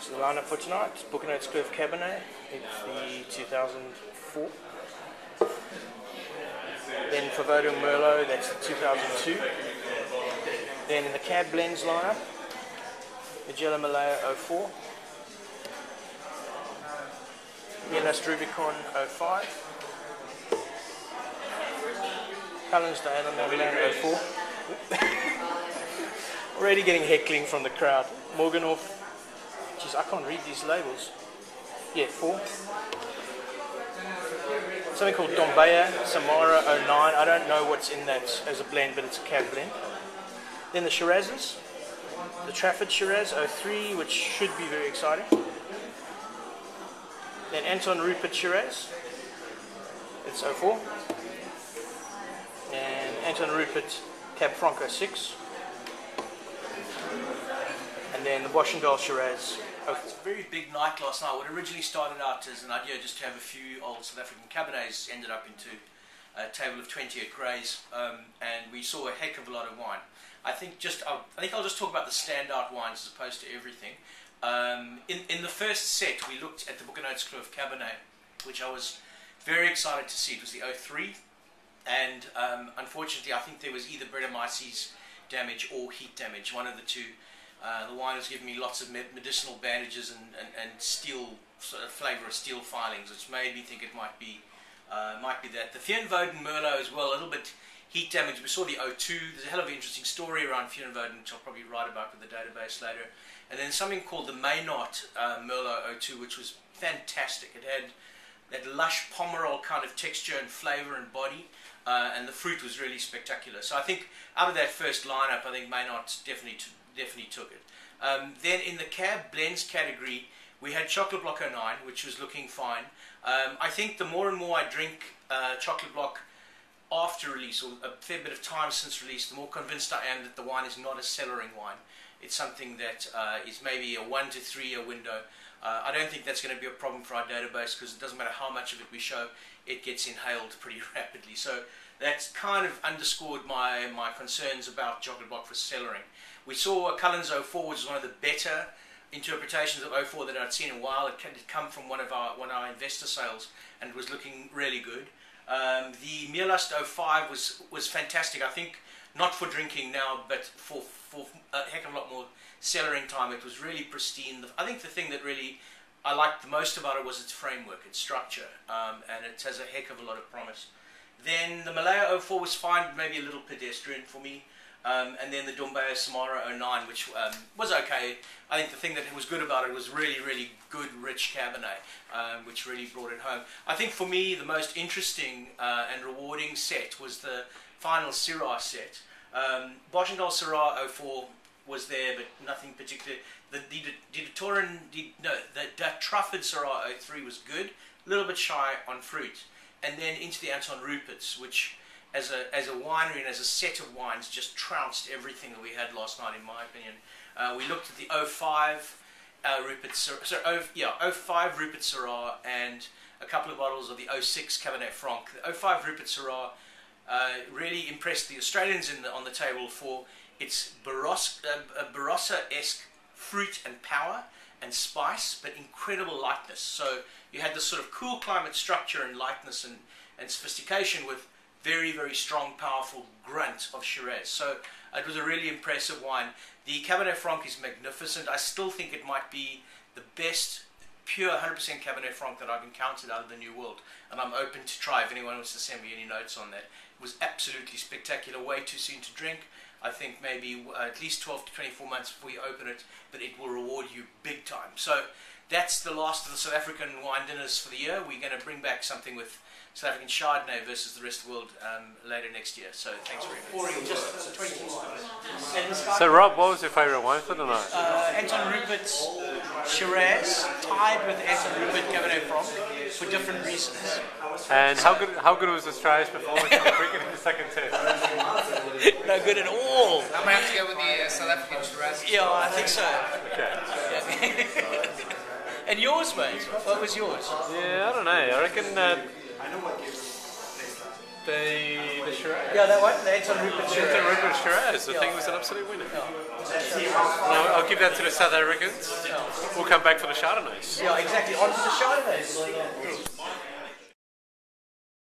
So the lineup for tonight: Buchanan's Curve Cabernet, it's the 2004. Then Throwdown Merlot, that's the 2002. Then in the Cab Blends lineup, the Malaya 04. Mielast Rubicon 05. Cullen's Diana Maryland 04. Already getting heckling from the crowd. Morganhoff, jeez, I can't read these labels. Yeah, 4. Something called Dombaya Samara 09. I don't know what's in that as a blend, but it's a cab blend. Then the Shirazes, the Trafford Shiraz 03, which should be very exciting. Then Anton Rupert Shiraz, it's 04. And Anton Rupert Cab Franc 06. And then the Boschendal Shiraz. It's a very big night last night. What originally started out as an idea just to have a few old South African Cabernets ended up into a table of 20 at Graze, and we saw a heck of a lot of wine. I think I'll just talk about the standout wines as opposed to everything. In the first set, we looked at the Buchanan's Curve Cabernet, which I was very excited to see. It was the 03, and unfortunately, I think there was either Brettanomyces damage or heat damage, one of the two. The wine was giving me lots of medicinal bandages and steel sort of flavour of steel filings, which made me think it might be that. The Viervouden Merlot as well, a little bit heat damage. We saw the 02. There's a hell of an interesting story around Viervouden, which I'll probably write about with the database later. And then something called the Maynard Merlot 02, which was fantastic. It had that lush pomerol kind of texture and flavour and body, and the fruit was really spectacular. So I think out of that first lineup, I think Maynard definitely took it. Then in the Cab Blends category, we had Chocolate Block 09, which was looking fine. I think the more and more I drink Chocolate Block after release, or a fair bit of time since release, the more convinced I am that the wine is not a cellaring wine. It's something that is maybe a 1 to 3 year window. I don't think that's going to be a problem for our database, because it doesn't matter how much of it we show, it gets inhaled pretty rapidly. So that's kind of underscored my concerns about Chocolate Block for cellaring. We saw Cullen's 04, which is one of the better interpretations of 04 that I'd seen in a while. It had come from one of our investor sales, and it was looking really good. The Mielast 05 was fantastic. I think not for drinking now, but for a heck of a lot more cellaring time. It was really pristine. I think the thing that really I liked the most about it was its framework, its structure, and it has a heck of a lot of promise. Then the Malaya 04 was fine, maybe a little pedestrian for me. And then the Dombaya Samara 09, which was okay. I think the thing that was good about it was really, really good, rich Cabernet, which really brought it home. I think for me, the most interesting and rewarding set was the final Syrah set. Boschendal Syrah 04 was there, but nothing particular. The Trafford Syrah 03 was good, a little bit shy on fruit. And then into the Anton Ruperts, which as a winery and as a set of wines just trounced everything that we had last night, in my opinion. We looked at the 05 Rupert Syrah, 05 Rupert Syrah, and a couple of bottles of the 06 Cabernet Franc. The 05 Rupert Syrah really impressed the Australians on the table for its Barossa-esque fruit and power and spice, but incredible lightness. So you had this sort of cool climate structure and lightness and sophistication with very, very strong, powerful grunt of Shiraz. So it was a really impressive wine. The Cabernet Franc is magnificent. I still think it might be the best pure 100% Cabernet Franc that I've encountered out of the New World. And I'm open to try if anyone wants to send me any notes on that. It was absolutely spectacular, way too soon to drink. I think maybe at least 12 to 24 months before you open it, but it will reward you big time. So that's the last of the South African wine dinners for the year. We're going to bring back something with South African Chardonnay versus the rest of the world later next year. So thanks very much. Just 20 So Rob, what was your favourite wine for the night? Anton Rupert's Shiraz, tied with Anton Rupert Cabernet Franc for different reasons. And how good was Australia's performance in the cricket in the second test? No good at all. I'm going to have to go with the South African Shiraz. Yeah, I think so. Okay. Yeah. And yours, mate? What was yours? Yeah, I don't know. I reckon The Shiraz. Yeah, that one, the Anton Rupert The Shiraz. Rupert Shiraz. The thing was an absolute winner. I'll give that to the South Africans. We'll come back for the Chardonnays. Yeah, exactly. On to the Chardonnays.